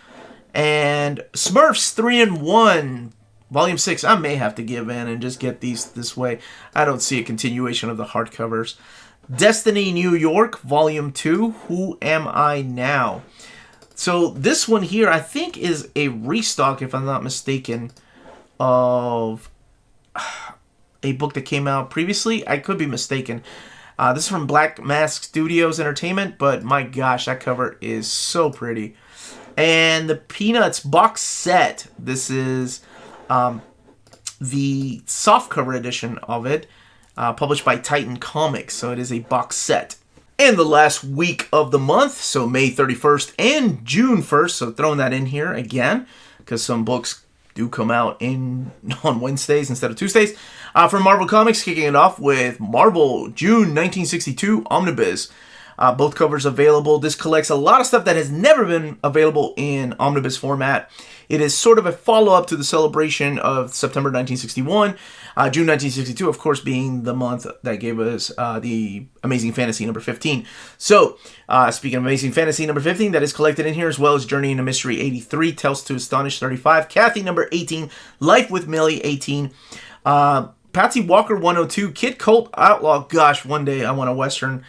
And Smurfs 3-in-1, Volume 6. I may have to give in and just get these this way. I don't see a continuation of the hardcovers. Destiny New York, Volume 2, Who Am I Now? So this one here, I think, is a restock, if I'm not mistaken, of a book that came out previously. I could be mistaken. This is from Black Mask Studios Entertainment, but my gosh, that cover is so pretty. And the Peanuts box set. This is the softcover edition of it, published by Titan Comics. So it is a box set. And the last week of the month, so May 31st and June 1st, so throwing that in here again, because some books do come out on Wednesdays instead of Tuesdays. From Marvel Comics, kicking it off with Marvel June 1962 Omnibus. Both covers available. This collects a lot of stuff that has never been available in omnibus format. It is sort of a follow-up to the celebration of September 1961. June 1962, of course, being the month that gave us the Amazing Fantasy number 15. So, speaking of Amazing Fantasy number 15, that is collected in here, as well as Journey into Mystery 83, Tales to Astonish 35, Kathy number 18, Life with Millie 18, Patsy Walker 102, Kid Colt Outlaw. Gosh, one day I want a Western.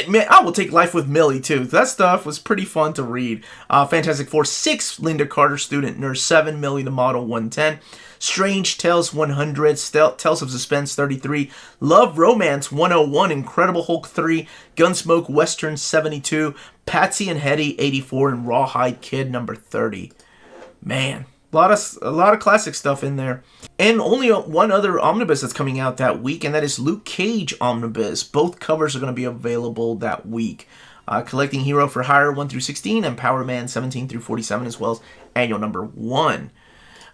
Man, I will take Life with Millie, too. That stuff was pretty fun to read. Fantastic Four 6, Linda Carter, Student Nurse 7, Millie the Model 110. Strange Tales 100, Tales of Suspense 33, Love Romance 101, Incredible Hulk 3, Gunsmoke Western 72, Patsy and Hetty 84, and Rawhide Kid number 30. Man, a lot of classic stuff in there. And only one other omnibus that's coming out that week, and that is Luke Cage Omnibus. Both covers are going to be available that week. Collecting Hero for Hire 1 through 16 and Power Man 17 through 47, as well as Annual number 1.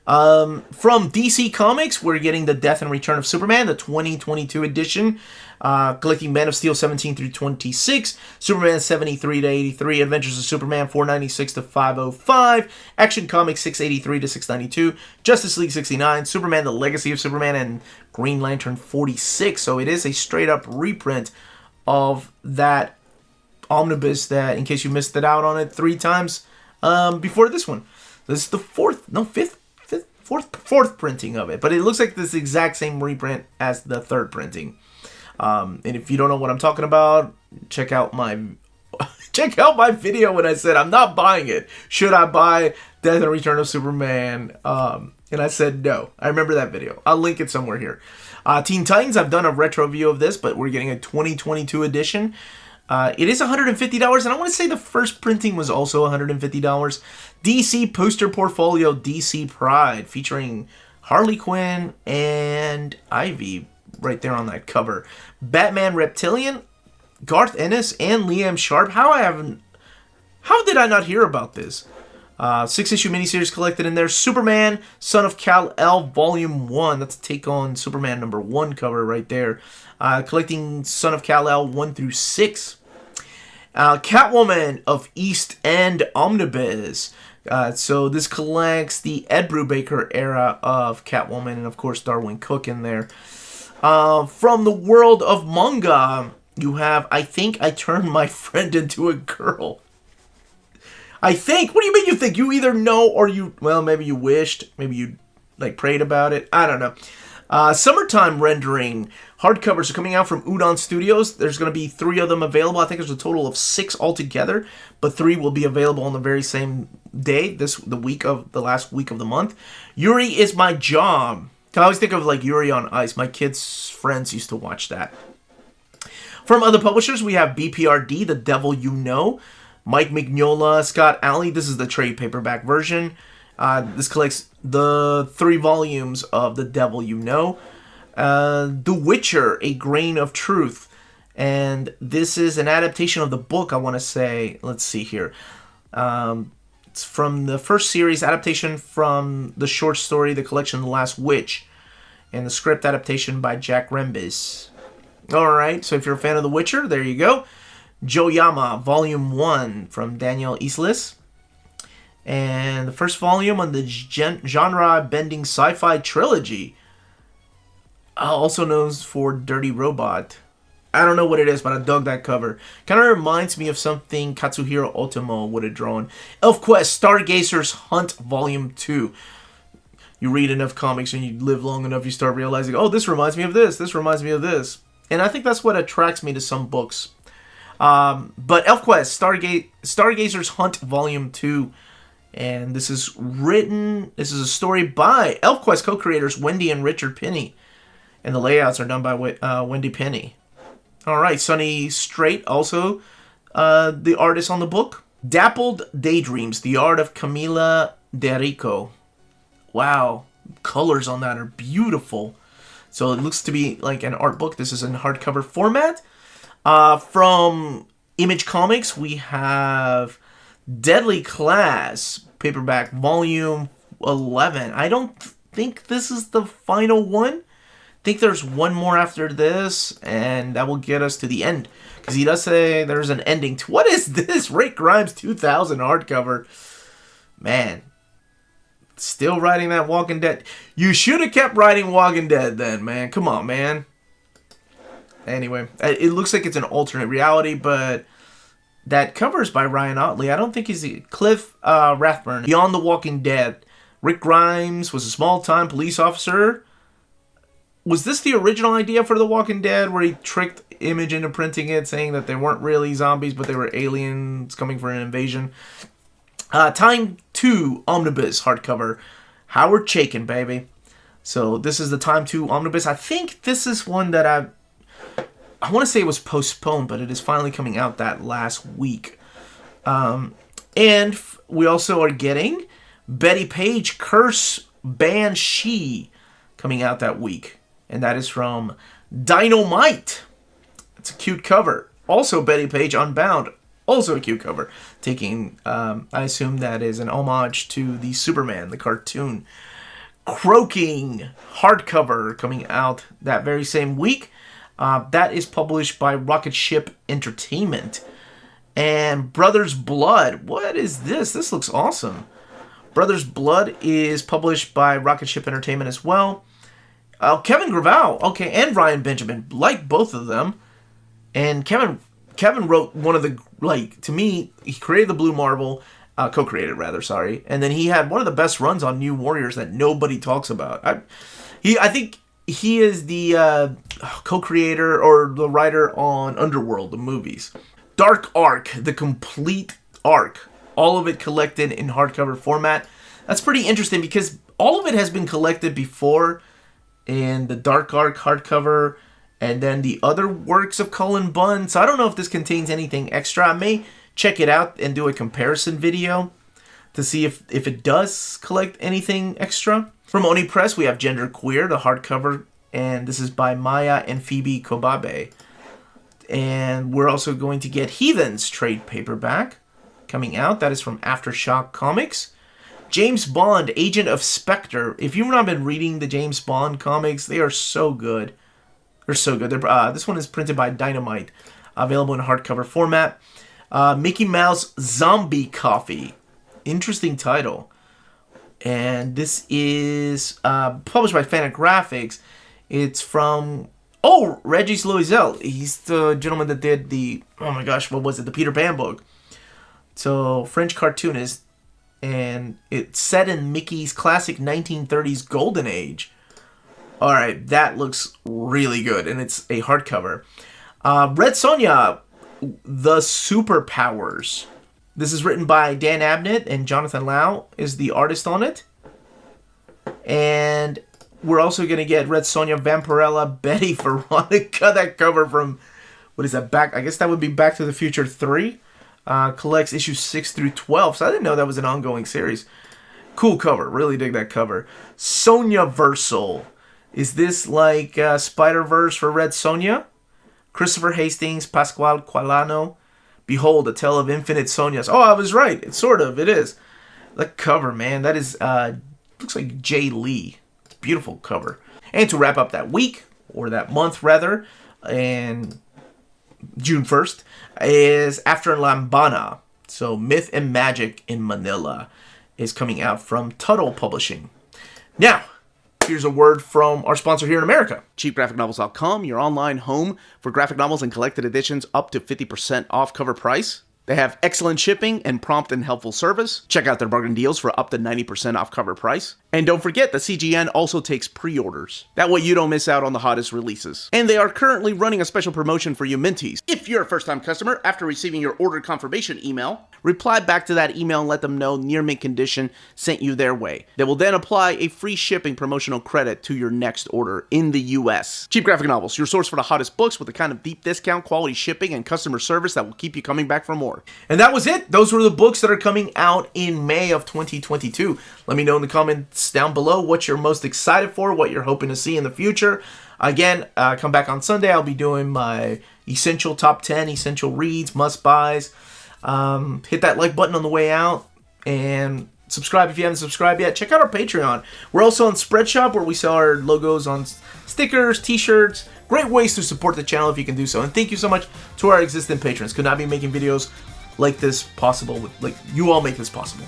From DC Comics, we're getting the Death and Return of Superman, the 2022 edition. Collecting Man of Steel 17 through 26, Superman 73 to 83, Adventures of Superman 496 to 505, Action Comics 683 to 692, Justice League 69, Superman the Legacy of Superman, and Green Lantern 46. So it is a straight up reprint of that omnibus that, in case you missed it out on it 3 times before this one. This is the fourth printing of it, but it looks like this exact same reprint as the 3rd printing. And if you don't know what I'm talking about, check out my video when I said I'm not buying it. Should I buy Death and Return of Superman? And I said no. I remember that video. I'll link it somewhere here. Teen Titans, I've done a retro view of this, but we're getting a 2022 edition. It is $150, and I want to say the first printing was also $150. DC Poster Portfolio DC Pride, featuring Harley Quinn and Ivy right there on that cover. Batman Reptilian, Garth Ennis, and Liam Sharp. How did I not hear about this? 6-issue miniseries collected in there. Superman, Son of Kal-El, Volume 1. That's a take on Superman number 1 cover right there. Collecting Son of Kal-El 1 through 6. Catwoman of East End Omnibus. So this collects the Ed Brubaker era of Catwoman, and of course Darwin Cook in there. From the world of manga, you have I Think I Turned My Friend Into a Girl. I think? What do you mean you think? You either know or maybe you wished. Maybe you prayed about it. I don't know. Summertime rendering. Hardcovers are coming out from Udon Studios. There's going to be 3 of them available. I think there's a total of 6 altogether, but 3 will be available on the very same day, the last week of the month. Yuri Is My Job. I always think of Yuri on Ice. My kids' friends used to watch that. From other publishers, we have BPRD, The Devil You Know. Mike Mignola, Scott Alley. This is the trade paperback version. This collects the 3 volumes of The Devil You Know. The Witcher, A Grain of Truth. And this is an adaptation of the book, I want to say. Let's see here. It's from the first series, adaptation from the short story, the collection The Last Witch, and the script adaptation by Jack Rembis. Alright, so if you're a fan of The Witcher, there you go. Joyama, Volume 1 from Daniel Islis. And the first volume on the genre-bending sci-fi trilogy, also known for Dirty Robot. I don't know what it is, but I dug that cover. Kind of reminds me of something Katsuhiro Otomo would have drawn. ElfQuest, Stargazer's Hunt, Volume 2. You read enough comics and you live long enough, you start realizing, oh, this reminds me of this, this reminds me of this. And I think that's what attracts me to some books. But ElfQuest, Stargazer's Hunt, Volume 2. And this is a story by ElfQuest co-creators Wendy and Richard Penny. And the layouts are done by Wendy Penny. Alright, Sonny Strait, also the artist on the book. Dappled Daydreams, The Art of Camila D'Erico. Wow, colors on that are beautiful. So it looks to be like an art book. This is in hardcover format. From Image Comics, we have Deadly Class, paperback volume 11. I don't think this is the final one. I think there's one more after this, and that will get us to the end. Because he does say there's an ending to... What is this? Rick Grimes 2000 hardcover. Man. Still writing that Walking Dead. You should have kept writing Walking Dead then, man. Come on, man. Anyway, it looks like it's an alternate reality, but that cover is by Ryan Ottley. I don't think he's Cliff Rathburn. Beyond the Walking Dead. Rick Grimes was a small-time police officer. Was this the original idea for The Walking Dead, where he tricked Image into printing it, saying that they weren't really zombies, but they were aliens coming for an invasion? Time 2 Omnibus hardcover. Howard Chaykin, baby. So this is the Time 2 Omnibus. I think this is one that I want to say it was postponed, but it is finally coming out that last week. And we also are getting Betty Page Curse Banshee coming out that week. And that is from Dynamite. It's a cute cover. Also Betty Page Unbound. Also a cute cover. Taking, I assume that is an homage to the Superman, the cartoon. Croaking hardcover coming out that very same week. That is published by Rocket Ship Entertainment. And Brothers Blood. What is this? This looks awesome. Brothers Blood is published by Rocket Ship Entertainment as well. Kevin Gravel. Okay, and Ryan Benjamin. Like both of them. And Kevin wrote one of the, like, to me, he created the Blue Marvel, co-created rather, sorry. And then he had one of the best runs on New Warriors that nobody talks about. I think he is the co-creator or the writer on Underworld, the movies. Dark Arc, the complete arc. All of it collected in hardcover format. That's pretty interesting because all of it has been collected before in the Dark Arc hardcover and then the other works of Cullen Bunn. So I don't know if this contains anything extra. I may check it out and do a comparison video to see if it does collect anything extra. From Oni Press, we have Gender Queer, the hardcover, and this is by Maya and Phoebe Kobabe. And we're also going to get Heathens trade paperback coming out. That is from Aftershock Comics. James Bond, Agent of Spectre. If you've not been reading the James Bond comics, they are so good. They're so good. This one is printed by Dynamite, available in hardcover format. Mickey Mouse Zombie Coffee. Interesting title. And this is published by Fantagraphics. It's from, Regis Loisel. He's the gentleman that did the, the Peter Pan book. So, French cartoonist. And it's set in Mickey's classic 1930s golden age. Alright, that looks really good. And it's a hardcover. Red Sonja, The Superpowers. This is written by Dan Abnett, and Jonathan Lau is the artist on it. And we're also going to get Red Sonja, Vampirella, Betty Veronica. That cover from, what is that, I guess that would be Back to the Future 3. Collects issues 6 through 12. So I didn't know that was an ongoing series. Cool cover. Really dig that cover. Sonja Versal. Is this like Spider-Verse for Red Sonja? Christopher Hastings, Pasquale Qualano. Behold, a tale of infinite Sonjas. Oh, I was right. It is. The cover, man. That is, looks like Jay Lee. Beautiful cover. And to wrap up that week, or that month rather, and June 1st, is After Lambana. So Myth and Magic in Manila is coming out from Tuttle Publishing. Now, here's a word from our sponsor here in America. CheapGraphicNovels.com, your online home for graphic novels and collected editions up to 50% off cover price. They have excellent shipping and prompt and helpful service. Check out their bargain deals for up to 90% off cover price. And don't forget that CGN also takes pre-orders. That way you don't miss out on the hottest releases. And they are currently running a special promotion for you Minties. If you're a first-time customer, after receiving your order confirmation email, reply back to that email and let them know Near Mint Condition sent you their way. They will then apply a free shipping promotional credit to your next order in the US. Cheap Graphic Novels, your source for the hottest books with the kind of deep discount, quality shipping, and customer service that will keep you coming back for more. And that was it. Those were the books that are coming out in May of 2022. Let me know in the comments comments down below what you're most excited for, what you're hoping to see in the future. Again, come back on Sunday. I'll be doing my essential top 10 essential reads, must-buys. Hit that like button on the way out, and subscribe if you haven't subscribed yet. Check out our Patreon. We're also on Spreadshop, where we sell our logos on stickers, t-shirts. Great ways to support the channel if you can do so. And thank you so much to our existing patrons. Could not be making videos like this possible. Like you all make this possible.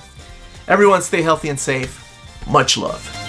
Everyone stay healthy and safe. Much love.